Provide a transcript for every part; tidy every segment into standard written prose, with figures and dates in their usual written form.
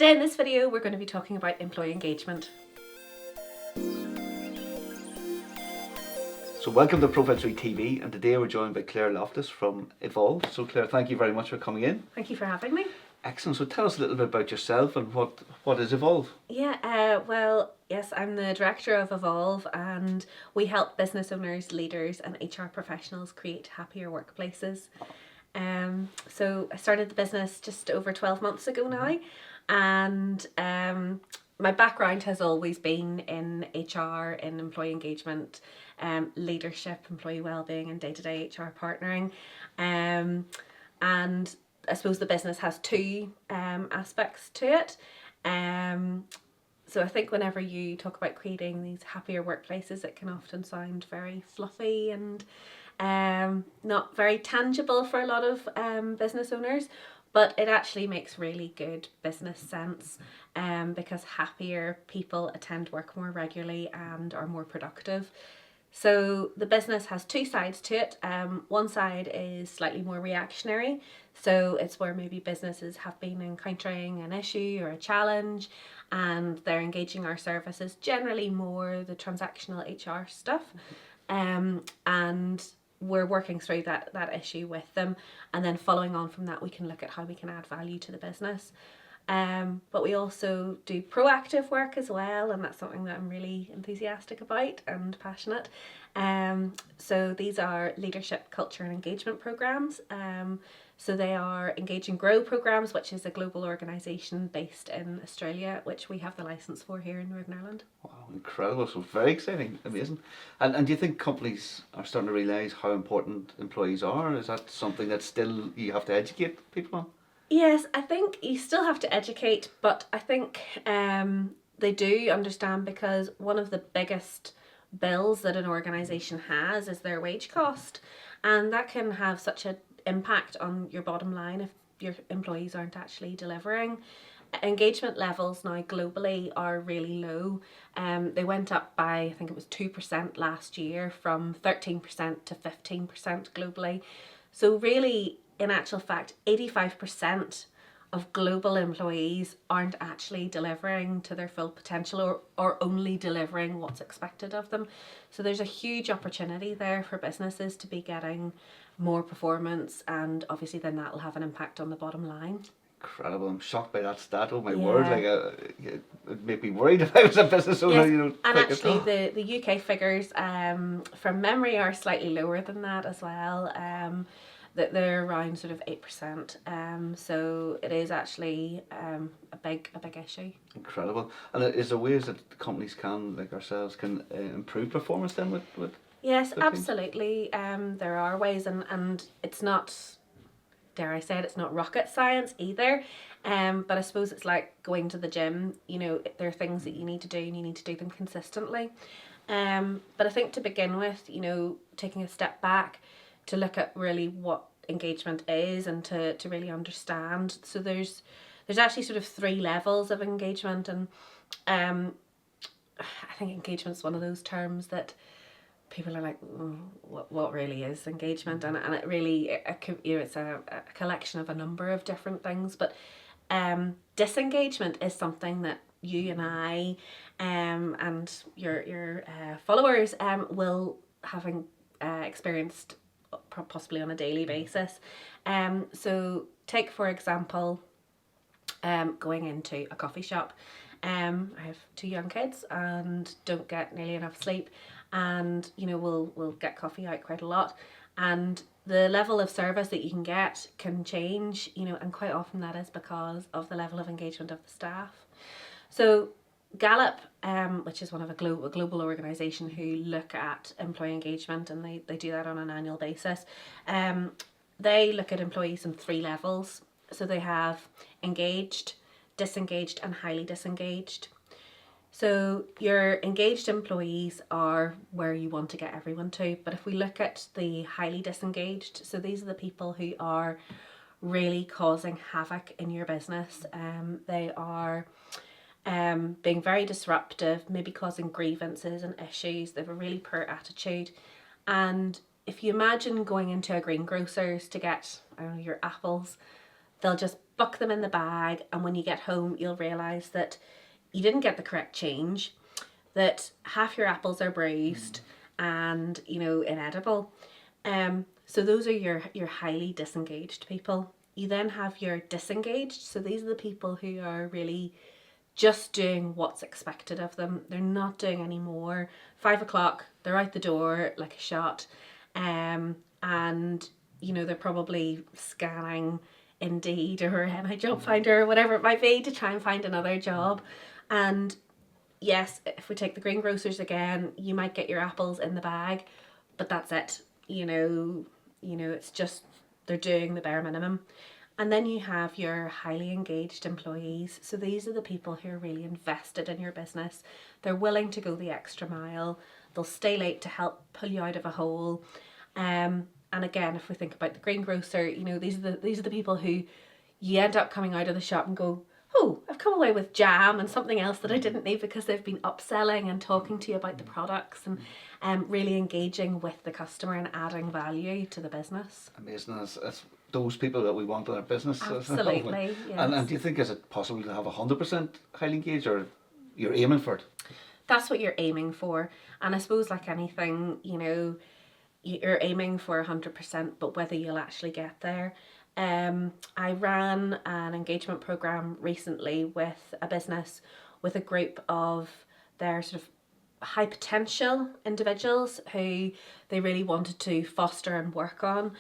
Today in this video we're going to be talking about employee engagement. So welcome to Profile 3 TV, and today we're joined by Claire Loftus from Evolve. So Claire, thank you very much for coming in. Thank you for having me. Excellent. So tell us a little bit about yourself and what is Evolve? Well, yes, I'm the director of Evolve, and we help business owners, leaders and HR professionals create happier workplaces. So I started the business just over 12 months ago now, and my background has always been in HR, in employee engagement, leadership, employee wellbeing and day-to-day HR partnering. And I suppose the business has two aspects to it. So I think whenever you talk about creating these happier workplaces, it can often sound very fluffy and not very tangible for a lot of business owners, but it actually makes really good business sense because happier people attend work more regularly and are more productive. So the business has two sides to it. One side is slightly more reactionary. So it's where maybe businesses have been encountering an issue or a challenge and they're engaging our services, generally more the transactional HR stuff. And we're working through that issue with them. And then following on from that, we can look at how we can add value to the business. But we also do proactive work as well, and that's something that I'm really enthusiastic about and passionate. So these are leadership, culture and engagement programs. So they are Engage and Grow programs, which is a global organisation based in Australia, which we have the licence for here in Northern Ireland. Wow, incredible. So very exciting, amazing. And do you think companies are starting to realise how important employees are? Is that something that still you have to educate people on? Yes, I think you still have to educate, but I think they do understand, because one of the biggest bills that an organisation has is their wage cost, and that can have such an impact on your bottom line if your employees aren't actually delivering. Engagement levels now globally are really low. They went up by, I think it was 2% last year, from 13% to 15% globally. So really, in actual fact, 85% of global employees aren't actually delivering to their full potential or only delivering what's expected of them. So there's a huge opportunity there for businesses to be getting more performance, and obviously then that'll have an impact on the bottom line. Incredible. I'm shocked by that stat. Oh my word. It'd make me worried if I was a business owner. Yes. And actually the UK figures from memory are slightly lower than that as well. That they're around sort of 8%. So it is actually a big issue. Incredible. And is there ways that companies can, like ourselves, can improve performance then with Yes, absolutely. There are ways, and it's not, dare I say it, it's not rocket science either. But I suppose it's like going to the gym. You know, there are things that you need to do and you need to do them consistently. But I think to begin with, you know, taking a step back to look at really what engagement is and to really understand. So there's actually sort of three levels of engagement, and I think engagement's one of those terms that people are like, what really is engagement? And it really, it's a collection of a number of different things. But disengagement is something that you and I and your followers will have experienced possibly on a daily basis. So take for example, going into a coffee shop. I have two young kids and don't get nearly enough sleep, and you know we'll get coffee out quite a lot, and the level of service that you can get can change, you know, and quite often that is because of the level of engagement of the staff. So Gallup, which is one of a global organisation who look at employee engagement, and they do that on an annual basis. They look at employees in three levels. So they have engaged, disengaged and highly disengaged. So your engaged employees are where you want to get everyone to, but if we look at the highly disengaged, so these are the people who are really causing havoc in your business. They are being very disruptive, maybe causing grievances and issues. They have a really poor attitude. And if you imagine going into a greengrocer's to get, I don't know, your apples, they'll just buck them in the bag, and when you get home, you'll realise that you didn't get the correct change, that half your apples are bruised and, inedible. So those are your highly disengaged people. You then have your disengaged. So these are the people who are really just doing what's expected of them. They're not doing any more. 5 o'clock, they're out the door like a shot. And, they're probably scanning Indeed or NI Job Finder or whatever it might be to try and find another job. And yes, if we take the greengrocers again, you might get your apples in the bag, but that's it. It's just they're doing the bare minimum. And then you have your highly engaged employees. So these are the people who are really invested in your business. They're willing to go the extra mile. They'll stay late to help pull you out of a hole. And again, if we think about the greengrocer, these are the people who you end up coming out of the shop and go, oh, I've come away with jam and something else that I didn't need, because they've been upselling and talking to you about the products and really engaging with the customer and adding value to the business. Amazing. It's those people that we want in our business. Absolutely, yes. And do you think, is it possible to have 100% highly engaged, or you're aiming for it? That's what you're aiming for. And I suppose, like anything, you're aiming for 100%, but whether you'll actually get there. I ran an engagement program recently with a business, with a group of their sort of high potential individuals who they really wanted to foster and work on.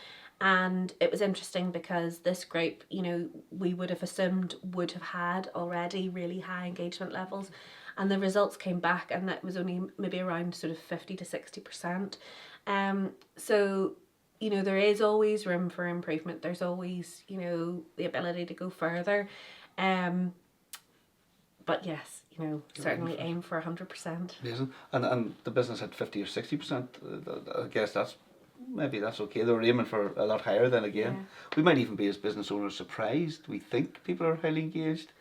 And it was interesting because this group, we would have assumed would have had already really high engagement levels, and the results came back and that was only maybe around sort of 50 to 60%. So there is always room for improvement. There's always, the ability to go further. But yes, certainly aim for 100%. Amazing. And the business had 50 or 60%. I guess that's okay. They were aiming for a lot higher then again. Yeah. We might even be, as business owners, surprised. We think people are highly engaged,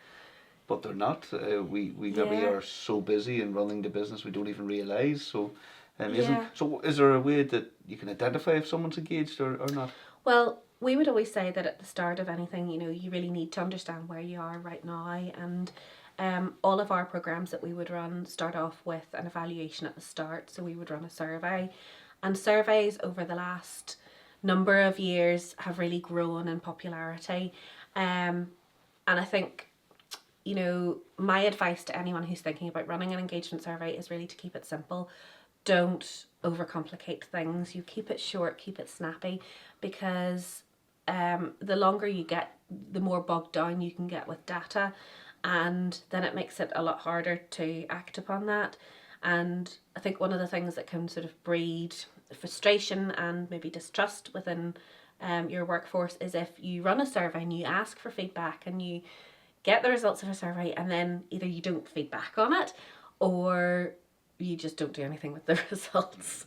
but they're not. We maybe are so busy in running the business we don't even realise. So amazing. Yeah. So is there a way that you can identify if someone's engaged or not? Well, we would always say that at the start of anything, you really need to understand where you are right now. And all of our programs that we would run start off with an evaluation at the start. So we would run a survey. And surveys over the last number of years have really grown in popularity. And I think, my advice to anyone who's thinking about running an engagement survey is really to keep it simple. Don't overcomplicate things. You keep it short, keep it snappy, because the longer you get, the more bogged down you can get with data, and then it makes it a lot harder to act upon that. And I think one of the things that can sort of breed frustration and maybe distrust within your workforce is if you run a survey and you ask for feedback and you get the results of a survey, and then either you don't feedback on it or you just don't do anything with the results.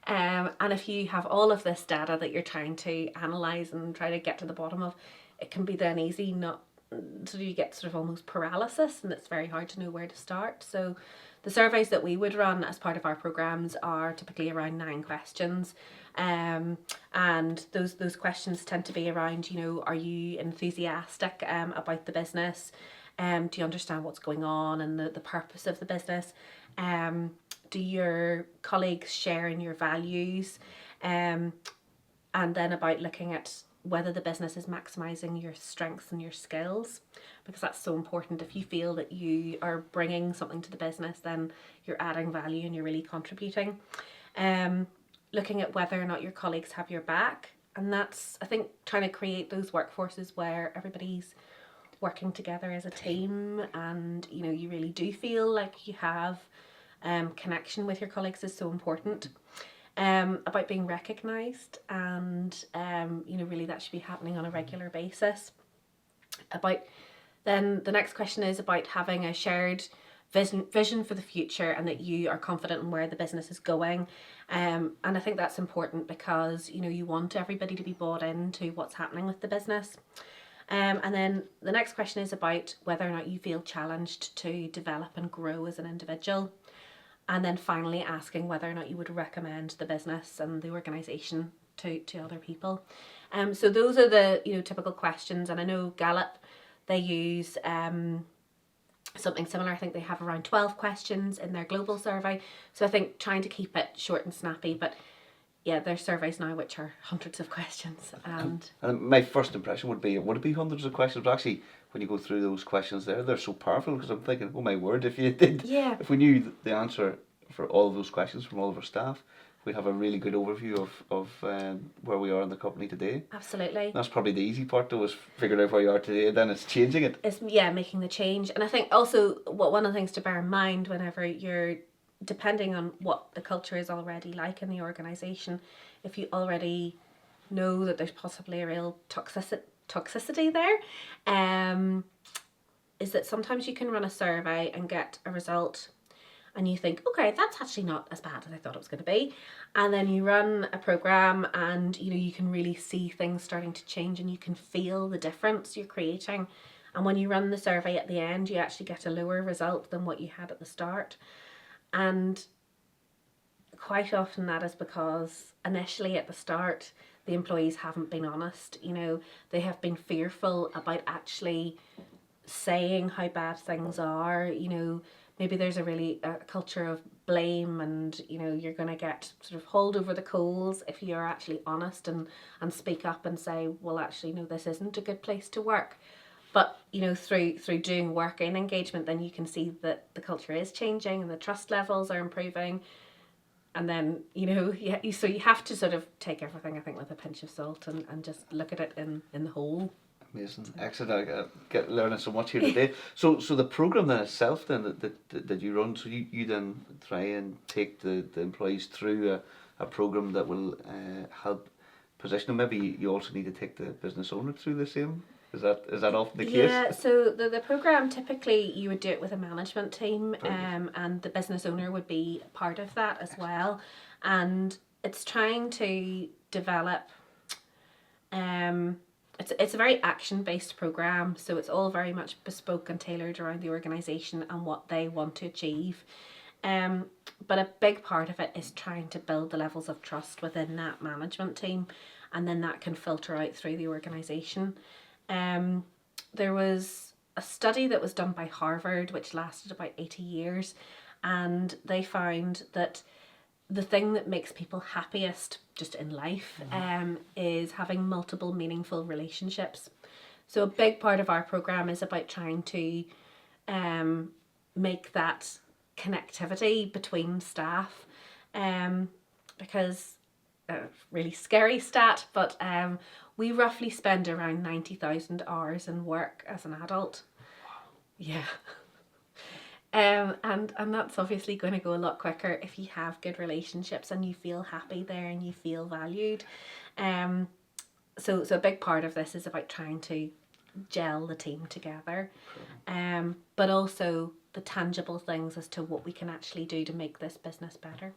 And if you have all of this data that you're trying to analyse and try to get to the bottom of, it can be then easy so you get sort of almost paralysis, and it's very hard to know where to start. So the surveys that we would run as part of our programs are typically around 9 questions. And those questions tend to be around, are you enthusiastic about the business? Do you understand what's going on and the purpose of the business? Do your colleagues share in your values? And then about looking at whether the business is maximising your strengths and your skills, because that's so important. If you feel that you are bringing something to the business, then you're adding value and you're really contributing. Looking at whether or not your colleagues have your back, and that's, I think, trying to create those workforces where everybody's working together as a team, and you really do feel like you have connection with your colleagues is so important. About being recognised, and really that should be happening on a regular basis. Then the next question is about having a shared vision for the future, and that you are confident in where the business is going. And I think that's important because you want everybody to be bought into what's happening with the business. And then the next question is about whether or not you feel challenged to develop and grow as an individual. And then finally asking whether or not you would recommend the business and the organisation to other people. So those are the typical questions, and I know Gallup they use something similar. I think they have around 12 questions in their global survey. So I think trying to keep it short and snappy, but yeah, there's surveys now which are hundreds of questions. And my first impression would it be hundreds of questions? But actually, when you go through those questions there, they're so powerful, because I'm thinking, oh my word, if if we knew the answer for all of those questions from all of our staff, we'd have a really good overview of where we are in the company today. Absolutely. That's probably the easy part, though, is figuring out where you are today, then it's changing it. It's, making the change. And I think also one of the things to bear in mind whenever you're, depending on what the culture is already like in the organisation, if you already know that there's possibly a real toxicity there, is that sometimes you can run a survey and get a result and you think, okay, that's actually not as bad as I thought it was going to be. And then you run a program and, you can really see things starting to change and you can feel the difference you're creating. And when you run the survey at the end, you actually get a lower result than what you had at the start. And quite often that is because initially at the start, the employees haven't been honest. They have been fearful about actually saying how bad things are. Maybe there's a culture of blame, and you're going to get sort of hauled over the coals if you're actually honest and speak up and say, well, actually, no, this isn't a good place to work. But through doing work in engagement, then you can see that the culture is changing and the trust levels are improving. And then so you have to sort of take everything, I think, with a pinch of salt and just look at it in the whole. Amazing, excellent. I get learning so much here today. So the program then itself, then that you run, so you then try and take the employees through a program that will help position them. Maybe you also need to take the business owner through the same. Is that often the case? Yeah. So the program, typically you would do it with a management team, and the business owner would be part of that as well. And it's trying to develop. It's a very action-based program, so it's all very much bespoke and tailored around the organisation and what they want to achieve. But a big part of it is trying to build the levels of trust within that management team, and then that can filter out through the organisation. There was a study that was done by Harvard, which lasted about 80 years, and they found that the thing that makes people happiest just in life is having multiple meaningful relationships. So a big part of our program is about trying to make that connectivity between staff, because really scary stat, but we roughly spend around 90,000 hours in work as an adult. Yeah. And that's obviously going to go a lot quicker if you have good relationships and you feel happy there and you feel valued. So a big part of this is about trying to gel the team together, but also the tangible things as to what we can actually do to make this business better.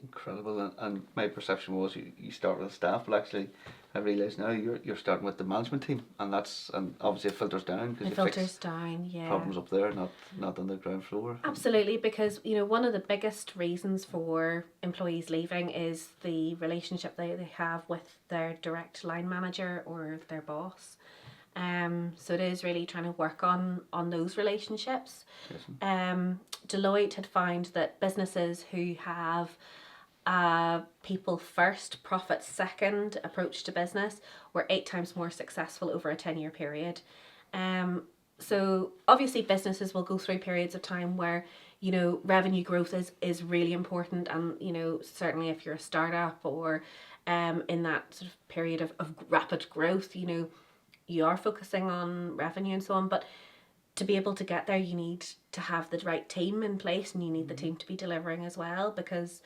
Incredible. And my perception was you start with the staff, but actually I realise now you're starting with the management team, and obviously it filters down, because it filters down, yeah. Problems up there, not on the ground floor. Absolutely, because one of the biggest reasons for employees leaving is the relationship they have with their direct line manager or their boss. So it is really trying to work on those relationships. Yes. Deloitte had found that businesses who have people first, profit second approach to business were 8 times more successful over a 10-year period. So obviously businesses will go through periods of time where revenue growth is really important, and certainly if you're a startup or in that sort of period of rapid growth, you are focusing on revenue and so on, but to be able to get there, you need to have the right team in place, and you need the team to be delivering as well, because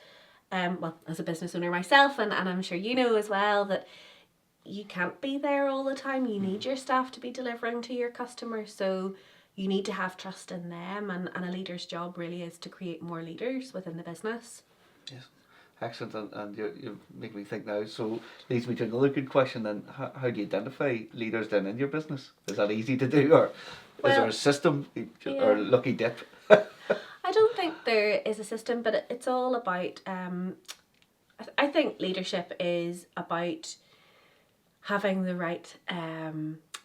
as a business owner myself, and I'm sure as well, that you can't be there all the time. You need your staff to be delivering to your customers, so you need to have trust in them, and a leader's job really is to create more leaders within the business. Yes. Excellent, and you make me think now. So leads me to another good question then. How do you identify leaders then in your business? Is that easy to do, or is there a system, or lucky dip? I don't think there is a system, but it's all about, I think leadership is about having the right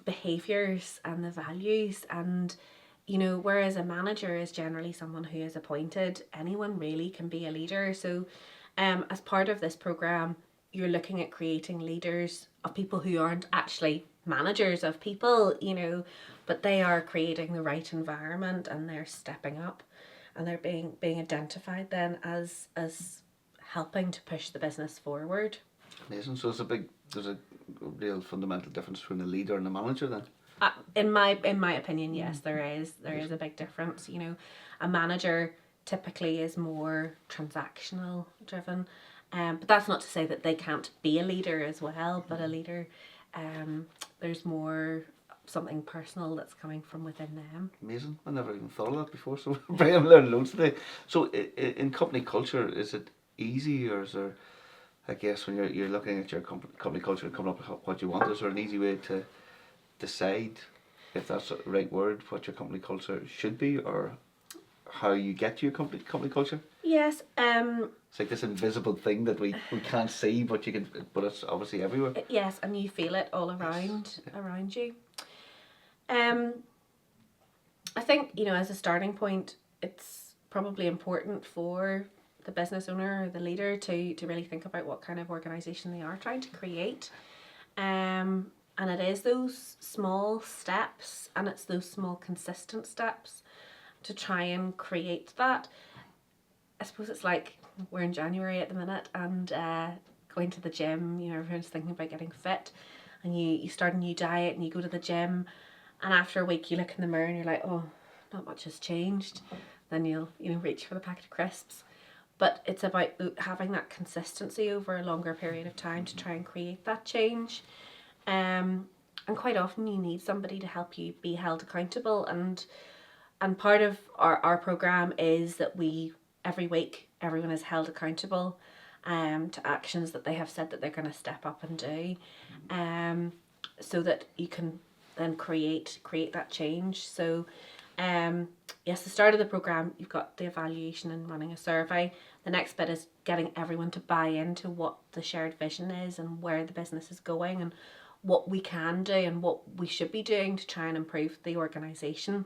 behaviours and the values. And whereas a manager is generally someone who is appointed, anyone really can be a leader. So as part of this programme, you're looking at creating leaders of people who aren't actually managers of people, but they are creating the right environment, and they're stepping up, and they're being identified then as helping to push the business forward. Amazing. So there's a real fundamental difference between a leader and a manager then. In my opinion, yes, there is a big difference. A manager typically is more transactional driven, but that's not to say that they can't be a leader as well. But a leader, there's more something personal that's coming from within them. Amazing. I never even thought of that before. So I'm learning loads today. So in company culture, is it easy, or is there, I guess, when you're looking at your company culture and coming up with what you want, is there an easy way to decide, if that's the right word, what your company culture should be, or how you get to your company culture? Yes. It's like this invisible thing that we can't see, but it's obviously everywhere. Yes, and you feel it all around you. I think, as a starting point, it's probably important for the business owner or the leader to really think about what kind of organisation they are trying to create. And it is those small steps, and it's those small consistent steps to try and create that. I suppose it's like we're in January at the minute, and going to the gym, everyone's thinking about getting fit, and you start a new diet and you go to the gym, and after a week you look in the mirror and you're like, oh, not much has changed. Then you'll reach for the packet of crisps. But it's about having that consistency over a longer period of time to try and create that change. And quite often you need somebody to help you be held accountable. And part of our programme is that every week, everyone is held accountable to actions that they have said that they're going to step up and do, so that you can then create that change. So yes, the start of the programme, you've got the evaluation and running a survey. The next bit is getting everyone to buy into what the shared vision is and where the business is going and what we can do and what we should be doing to try and improve the organisation.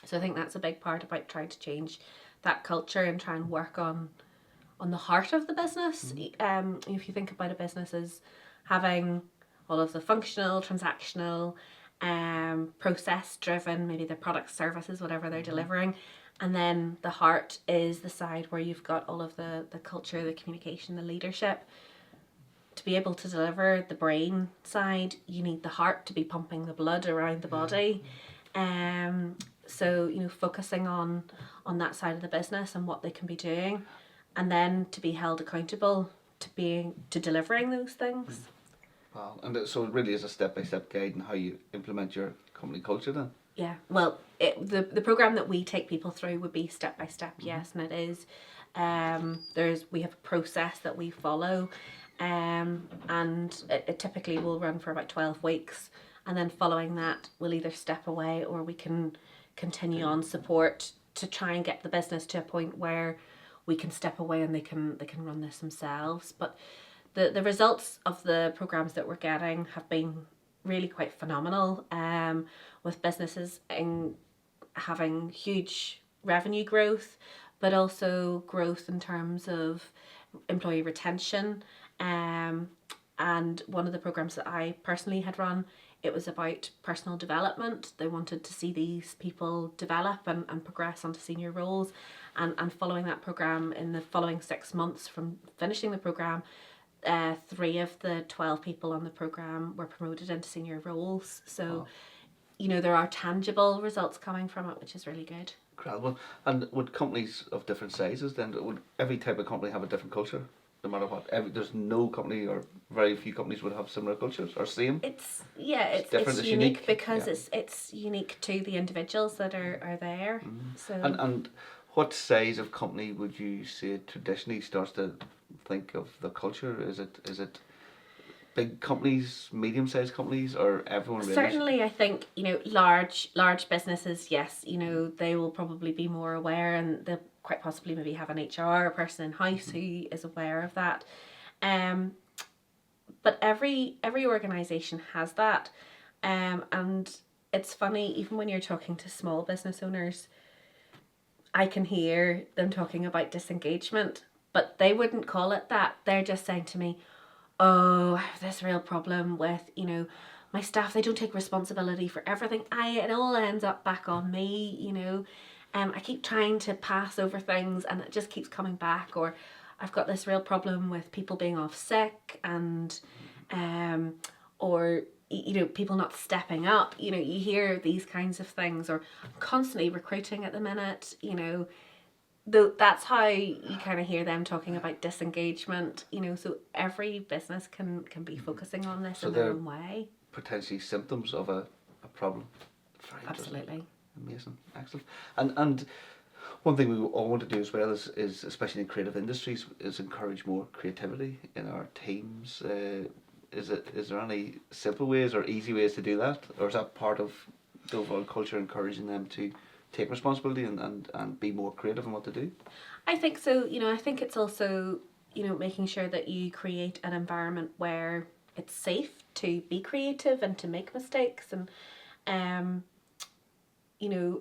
So I think that's a big part about trying to change that culture and try and work on the heart of the business. If you think about a business as having all of the functional, transactional, process driven, maybe the products, services, whatever they're delivering, and then the heart is the side where you've got all of the culture, the communication, the leadership. To be able to deliver the brain side, you need the heart to be pumping the blood around the body. So focusing on that side of the business and what they can be doing, and then to be held accountable to delivering those things. Wow. And so it really is a step-by-step guide on how you implement your company culture then? Yeah, well, the programme that we take people through would be step-by-step, yes, and it is. We have a process that we follow, and it typically will run for about 12 weeks, and then following that we'll either step away or we can continue on support to try and get the business to a point where we can step away and they can run this themselves. But the results of the programs that we're getting have been really quite phenomenal, with businesses having huge revenue growth, but also growth in terms of employee retention. And one of the programs that I personally had run, it was about personal development. They wanted to see these people develop and progress onto senior roles. And following that program, in the following 6 months from finishing the program, 3 of the 12 people on the program were promoted into senior roles. So, wow, there are tangible results coming from it, which is really good. Incredible. And would companies of different sizes then, would every type of company have a different culture? No matter what, there's no company or very few companies would have similar cultures or same. It's different. It's unique because it's unique to the individuals that are there. So and what size of company would you say traditionally starts to think of the culture? Is it big companies, medium-sized companies, or everyone really? Certainly, I think large businesses. Yes, they will probably be more aware, and they'll quite possibly maybe have an HR person in house who is aware of that. But every organisation has that. And it's funny, even when you're talking to small business owners, I can hear them talking about disengagement, but they wouldn't call it that. They're just saying to me, oh, I have this real problem with, my staff, they don't take responsibility for everything. It all ends up back on me. I keep trying to pass over things and it just keeps coming back. Or I've got this real problem with people being off sick and, or, people not stepping up. You hear these kinds of things, or constantly recruiting at the minute, that's how you kind of hear them talking about disengagement, so every business can be focusing on this in their own way. Potentially symptoms of a problem. Very Absolutely. Amazing. Excellent. And one thing we all want to do as well is especially in creative industries, is encourage more creativity in our teams. Is there any simple ways or easy ways to do that? Or is that part of the overall culture, encouraging them to take responsibility and be more creative in what to do? I think so. I think it's also, making sure that you create an environment where it's safe to be creative and to make mistakes. And,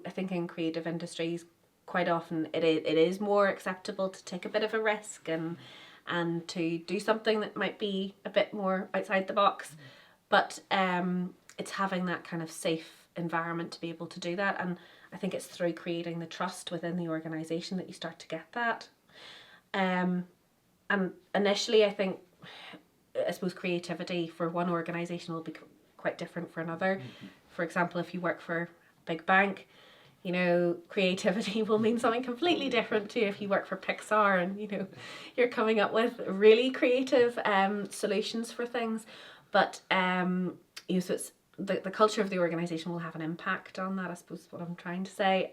I think in creative industries, quite often it is more acceptable to take a bit of a risk and to do something that might be a bit more outside the box. But it's having that kind of safe environment to be able to do that. And I think it's through creating the trust within the organisation that you start to get that. And initially, I suppose creativity for one organisation will be quite different for another. Mm-hmm. For example, if you work for a big bank, creativity will mean something completely different to if you work for Pixar and, you're coming up with really creative solutions for things. But, so it's the culture of the organisation will have an impact on that, I suppose is what I'm trying to say.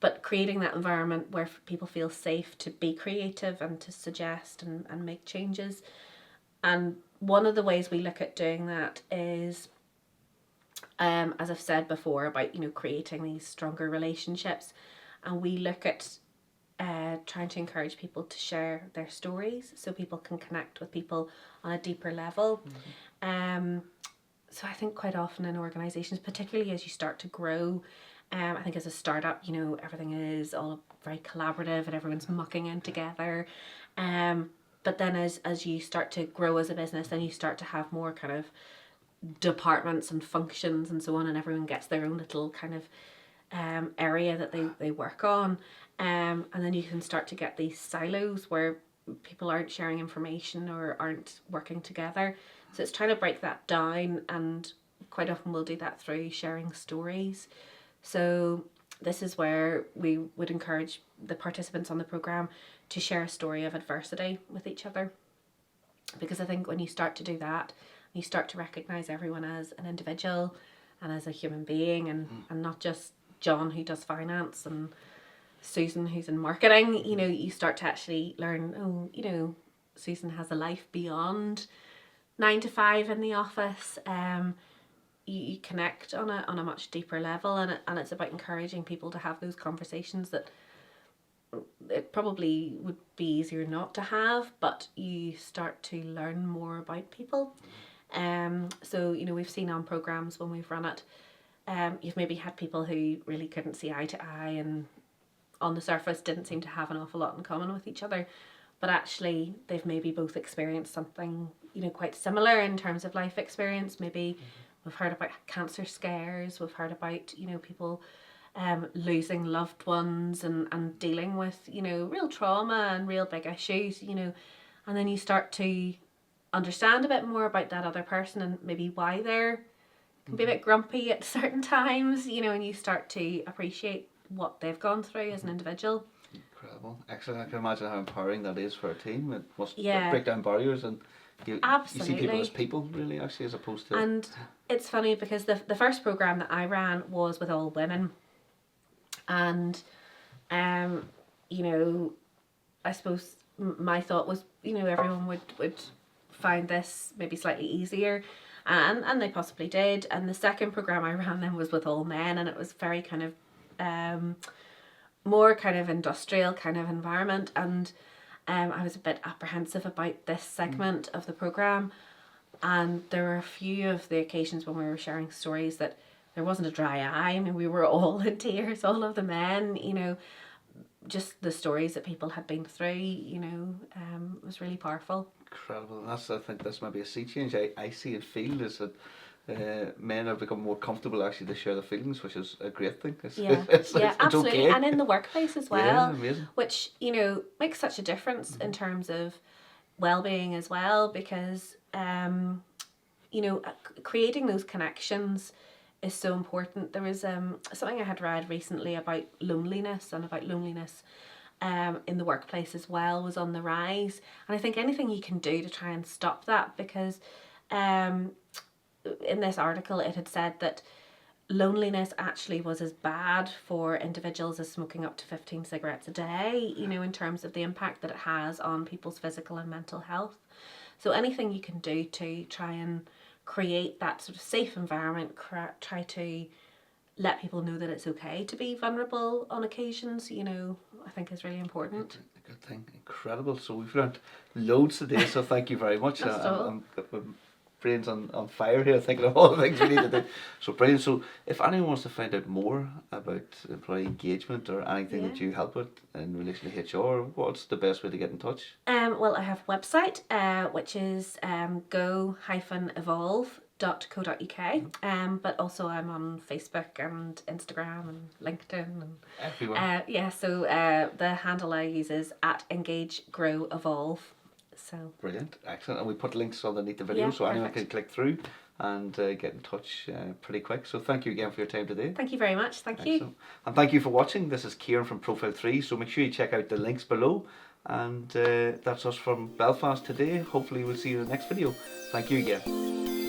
But creating that environment where people feel safe to be creative and to suggest and make changes. And one of the ways we look at doing that is, as I've said before, about, creating these stronger relationships. And we look at trying to encourage people to share their stories so people can connect with people on a deeper level. Mm-hmm. So I think quite often in organisations, particularly as you start to grow, I think as a startup, everything is all very collaborative and everyone's mucking in together. But then as you start to grow as a business, then you start to have more kind of departments and functions and so on, and everyone gets their own little kind of area that they work on. And then you can start to get these silos where people aren't sharing information or aren't working together. So it's trying to break that down, and quite often we'll do that through sharing stories. So this is where we would encourage the participants on the programme to share a story of adversity with each other. Because I think when you start to do that, you start to recognise everyone as an individual and as a human being, and not just John who does finance and Susan who's in marketing. You start to actually learn, Susan has a life beyond 9 to 5 in the office. You connect on a much deeper level, and it's about encouraging people to have those conversations that it probably would be easier not to have, but you start to learn more about people. So we've seen on programs when we've run it, you've maybe had people who really couldn't see eye to eye and on the surface didn't seem to have an awful lot in common with each other, but actually they've maybe both experienced something quite similar in terms of life experience. Maybe we've heard about cancer scares, we've heard about people losing loved ones and dealing with real trauma and real big issues, and then you start to understand a bit more about that other person and maybe why they're can be a bit grumpy at certain times, and you start to appreciate what they've gone through as an individual. Incredible. Excellent. I can imagine how empowering that is for a team. It must Yeah. break down barriers, and you see people as people, really, actually, as opposed to... And it's funny because the first programme that I ran was with all women, and I suppose my thought was everyone would find this maybe slightly easier, and they possibly did. And the second programme I ran then was with all men, and it was very kind of more kind of industrial kind of environment, and I was a bit apprehensive about this segment of the programme, and there were a few of the occasions when we were sharing stories that there wasn't a dry eye. I mean, we were all in tears, all of the men, you know, just the stories that people had been through, you know, was really powerful. Incredible. And that's, I think that's maybe a sea change I see and feel, is that men have become more comfortable actually to share their feelings, which is a great thing. It's Absolutely. okay. And in the workplace as well, Yeah, amazing. which, you know, makes such a difference in terms of well-being as well, because, you know, creating those connections is so important. There was something I had read recently about loneliness, and about loneliness in the workplace as well was on the rise. And I think anything you can do to try and stop that, because in this article it had said that loneliness actually was as bad for individuals as smoking up to 15 cigarettes a day, you know, in terms of the impact that it has on people's physical and mental health. So anything you can do to try and create that sort of safe environment, try to let people know that it's okay to be vulnerable on occasions, you know, I think is really important. A good thing. Incredible. So we've learned loads today, so thank you very much. That's all. I'm brains on fire here, thinking of all the things we need to do. So brilliant. So if anyone wants to find out more about employee engagement or anything that you help with in relation to HR, what's the best way to get in touch? Well, I have a website, which is go-evolve.co.uk, but also I'm on Facebook and Instagram and LinkedIn and Everywhere. so the handle I use is @EngageGrowEvolve. So Brilliant, excellent. And we put links underneath the video, Yeah, so anyone perfect. can click through and get in touch pretty quick. So thank you again for your time today. Thank you very much. Thank you. Excellent. And thank you for watching. This is Kieran from Profile 3, so make sure you check out the links below. And that's us from Belfast today. Hopefully we'll see you in the next video. Thank you again.